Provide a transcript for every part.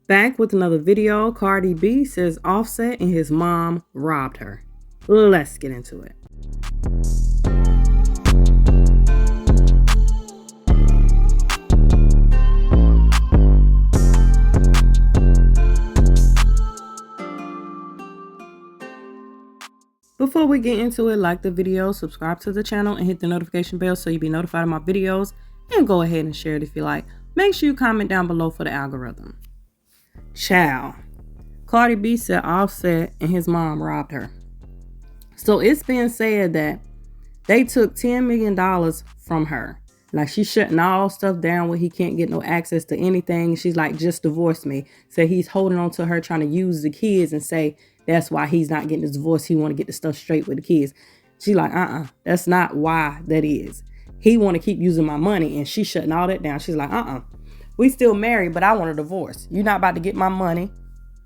Back with another video. Cardi B says Offset and his mom robbed her. Let's get into it. Before we get into it, like the video, subscribe to the channel, and hit the notification bell so you'll be notified of my videos. And go ahead and share it if you like. Make sure you comment down below for the algorithm. Ciao. Cardi B said Offset and his mom robbed her. So it's been said that they took $10 million from her. Like, she's shutting all stuff down where he can't get no access to anything. She's like, just divorce me. So he's holding on to her, trying to use the kids and say that's why he's not getting this divorce. He want to get the stuff straight with the kids. She's like, that's not why that is. He want to keep using my money, and she's shutting all that down. She's like, we still married, but I want a divorce. You're not about to get my money.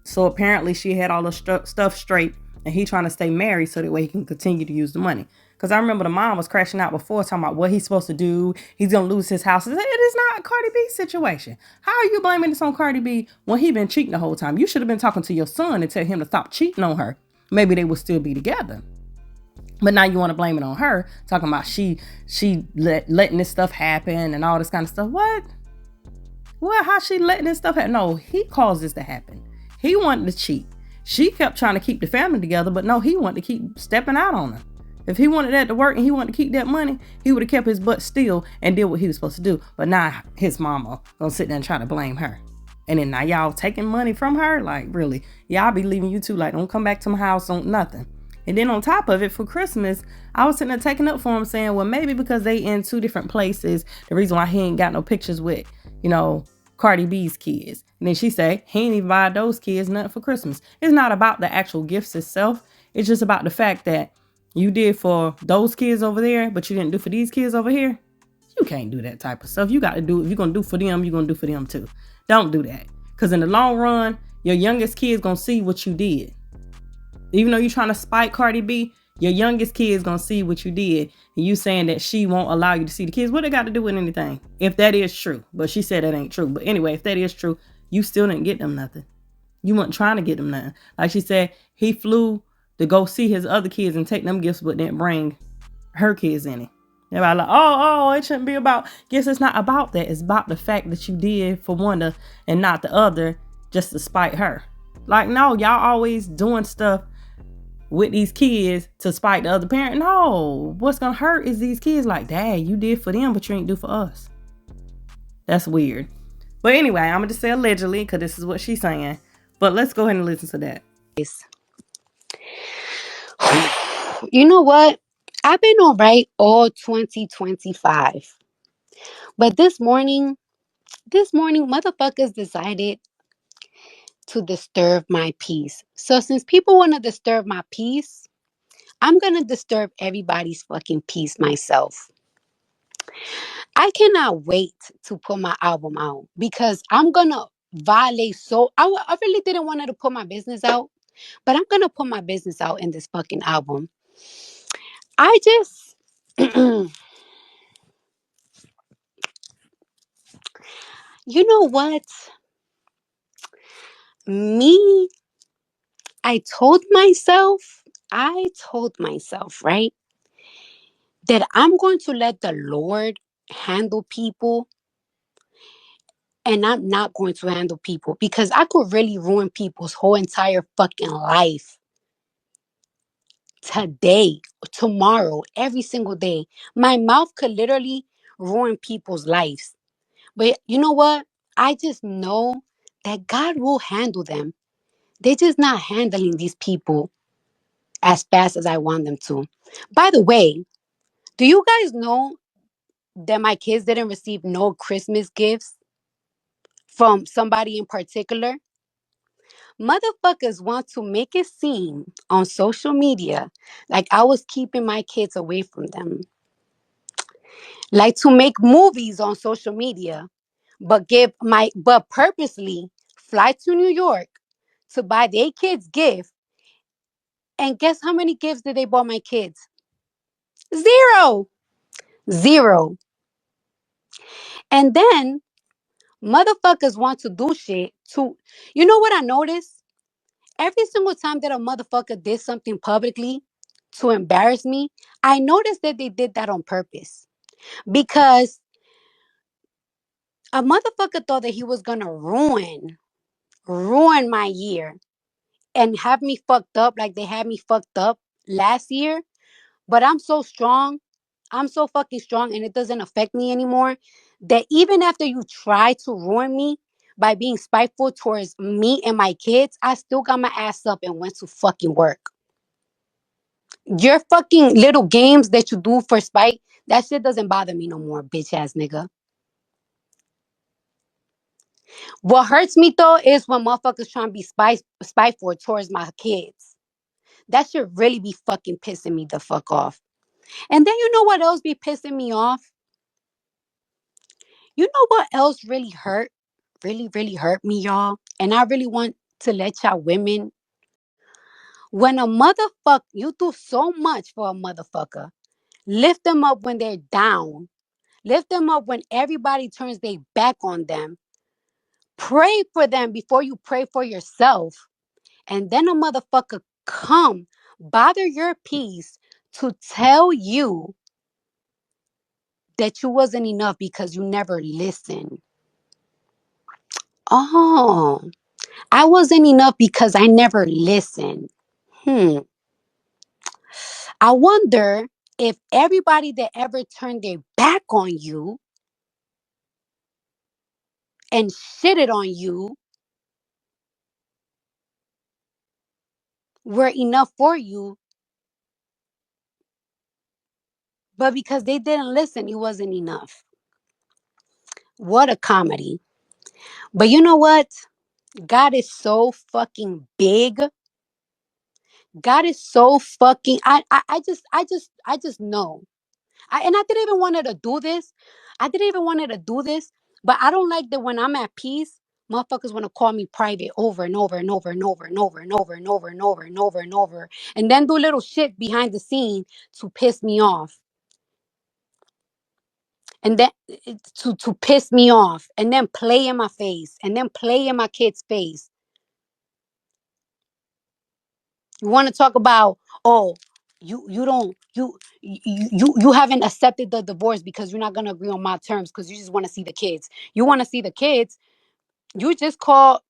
So apparently she had all the stuff straight, and he trying to stay married so that way he can continue to use the money. Because I remember the mom was crashing out before, talking about what he's supposed to do. He's going to lose his house. It is not a Cardi B situation. How are you blaming this on Cardi B when he been cheating the whole time? You should have been talking to your son and tell him to stop cheating on her. Maybe they would still be together. But now you want to blame it on her, talking about she letting this stuff happen and all this kind of stuff. What? How she letting this stuff happen? No, he caused this to happen. He wanted to cheat. She kept trying to keep the family together, but no, he wanted to keep stepping out on her. If he wanted that to work and he wanted to keep that money, he would have kept his butt still and did what he was supposed to do. But now his mama gonna sit there and try to blame her. And then now y'all taking money from her? Like, really? Y'all be leaving you too. Like, don't come back to my house on nothing. And then on top of it, for Christmas, I was sitting there taking up for him, saying, well, maybe because they in two different places, the reason why he ain't got no pictures with, Cardi B's kids. And then she say, he ain't even buy those kids nothing for Christmas. It's not about the actual gifts itself. It's just about the fact that you did for those kids over there, but you didn't do for these kids over here. You can't do that type of stuff. You got to do, if you're going to do for them, you're going to do for them too. Don't do that. Because in the long run, your youngest kid's going to see what you did. Even though you're trying to spite Cardi B, your youngest kid's going to see what you did. And you saying that she won't allow you to see the kids. What they got to do with anything? If that is true. But she said that ain't true. But anyway, if that is true, you still didn't get them nothing. You weren't trying to get them nothing. Like she said, he flew to go see his other kids and take them gifts, but didn't bring her kids any. Everybody like, oh, it shouldn't be about gifts. It's not about that. It's about the fact that you did for one and not the other, just to spite her. Like, no, y'all always doing stuff with these kids to spite the other parent. No, what's gonna hurt is these kids like, dad, you did for them, but you ain't do for us. That's weird. But anyway, I'm gonna just say allegedly, because this is what she's saying. But let's go ahead and listen to that. You know what? I've been all right all 2025. But this morning, motherfuckers decided to disturb my peace. So since people want to disturb my peace, I'm going to disturb everybody's fucking peace myself. I cannot wait to put my album out because I'm going to violate I really didn't want to put my business out, but I'm going to put my business out in this fucking album. I just you know what? Me, I told myself, right, that I'm going to let the Lord handle people and I'm not going to handle people because I could really ruin people's whole entire fucking life today, tomorrow, every single day. My mouth could literally ruin people's lives. But you know what? I just know that God will handle them. They're just not handling these people as fast as I want them to. By the way, do you guys know that my kids didn't receive no Christmas gifts from somebody in particular? Motherfuckers want to make it seem on social media like I was keeping my kids away from them. Like to make movies on social media, but purposely fly to New York to buy their kids gift. And guess how many gifts did they buy my kids? Zero. Zero. And then motherfuckers want to do shit to, you know what I noticed? Every single time that a motherfucker did something publicly to embarrass me, I noticed that they did that on purpose. Because a motherfucker thought that he was gonna ruin my year and have me fucked up like they had me fucked up last year. But I'm so strong. I'm so fucking strong and it doesn't affect me anymore that even after you try to ruin me by being spiteful towards me and my kids, I still got my ass up and went to fucking work. Your fucking little games that you do for spite, that shit doesn't bother me no more, bitch ass nigga. What hurts me though is when motherfuckers trying to be spiteful towards my kids. That should really be fucking pissing me the fuck off. And then you know what else be pissing me off? You know what else really hurt? Really, really hurt me, y'all. And I really want to let y'all women. When a motherfucker, you do so much for a motherfucker. Lift them up when they're down. Lift them up when everybody turns their back on them. Pray for them before you pray for yourself. And then a motherfucker come bother your peace to tell you that you wasn't enough because you never listened. Oh, I wasn't enough because I never listened. I wonder if everybody that ever turned their back on you and shitted on you were enough for you, but because they didn't listen, it wasn't enough. What a comedy. But you know what? God is so fucking big. God is so fucking I just know. And I didn't even want her to do this. I didn't even want her to do this. But I don't like that when I'm at peace, motherfuckers want to call me private over and over and over and over and over and over and over and over and over and over. And then do little shit behind the scene to piss me off. And then to piss me off. And then play in my face. And then play in my kid's face. You want to talk about, oh, you don't you haven't accepted the divorce because you're not gonna agree on my terms because you just want to see the kids. You want to see the kids. You just call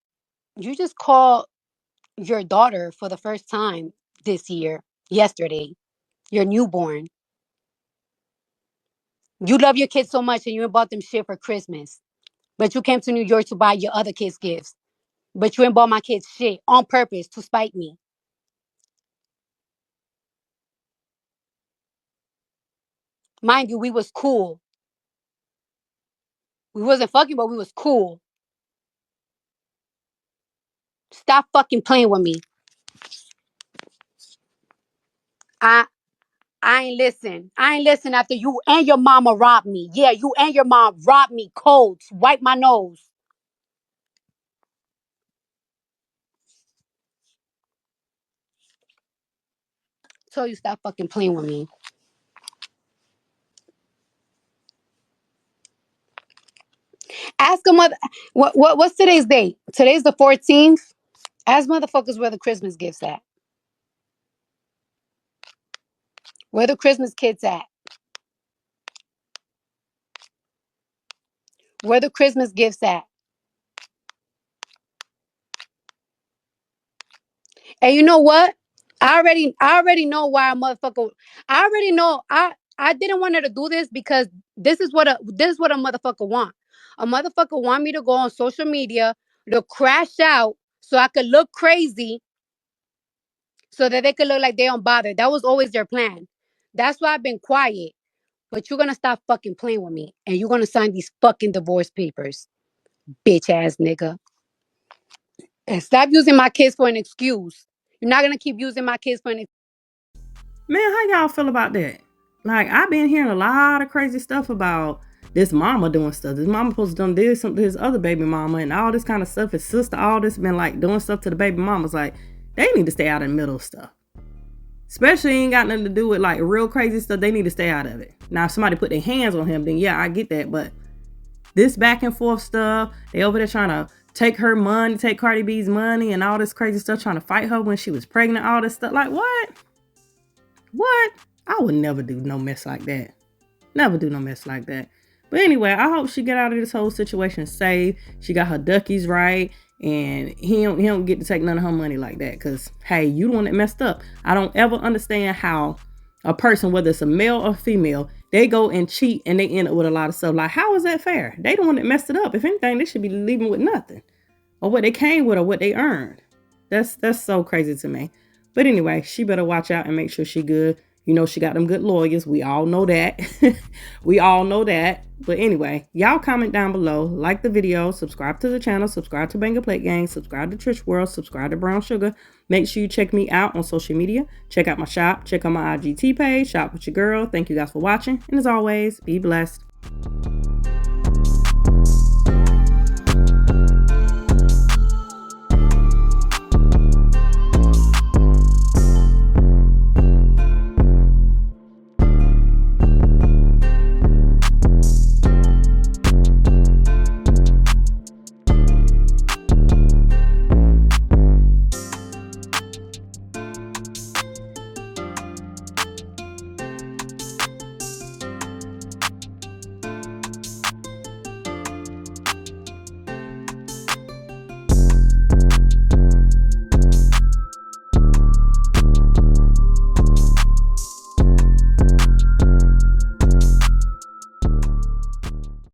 your daughter for the first time this year, yesterday, your newborn. You love your kids so much and you bought them shit for Christmas. But you came to New York to buy your other kids gifts. But you ain't bought my kids shit on purpose to spite me. Mind you, we was cool. We wasn't fucking, but we was cool. Stop fucking playing with me. I I ain't listen. I ain't listen after you and your mama robbed me. Yeah, you and your mom robbed me cold. Wipe my nose. So you stop fucking playing with me. Ask a mother. What's today's date? Today's the 14th. Ask motherfuckers where the Christmas gifts at. Where the Christmas kids at? Where the Christmas gifts at? And you know what? I already know why a motherfucker. I already know. I didn't want her to do this because this is what a motherfucker want. A motherfucker want me to go on social media to crash out so I could look crazy so that they could look like they don't bother. That was always their plan. That's why I've been quiet. But you're gonna stop fucking playing with me and you're gonna sign these fucking divorce papers, bitch ass nigga. And stop using my kids for an excuse. You're not gonna keep using my kids for an excuse. Man, how y'all feel about that? Like, I've been hearing a lot of crazy stuff about this mama doing stuff. This mama supposed to done this something to his other baby mama and all this kind of stuff. His sister, all this been like doing stuff to the baby mamas. Like, they need to stay out of the middle of stuff. Especially ain't got nothing to do with like real crazy stuff. They need to stay out of it. Now, if somebody put their hands on him, then yeah, I get that. But this back and forth stuff, they over there trying to take her money, take Cardi B's money and all this crazy stuff, trying to fight her when she was pregnant, all this stuff. Like, what? What? I would never do no mess like that. Never do no mess like that. But anyway, I hope she get out of this whole situation safe. She got her duckies right. And he don't get to take none of her money like that. Because, hey, you the one that messed up. I don't ever understand how a person, whether it's a male or female, they go and cheat and they end up with a lot of stuff. Like, how is that fair? They the one that messed it up. If anything, they should be leaving with nothing. Or what they came with or what they earned. That's so crazy to me. But anyway, she better watch out and make sure she good. You know, she got them good lawyers. We all know that. We all know that. But anyway, y'all comment down below. Like the video. Subscribe to the channel. Subscribe to Banger Plate Gang. Subscribe to Trish World. Subscribe to Brown Sugar. Make sure you check me out on social media. Check out my shop. Check out my IGT page. Shop with your girl. Thank you guys for watching. And as always, be blessed.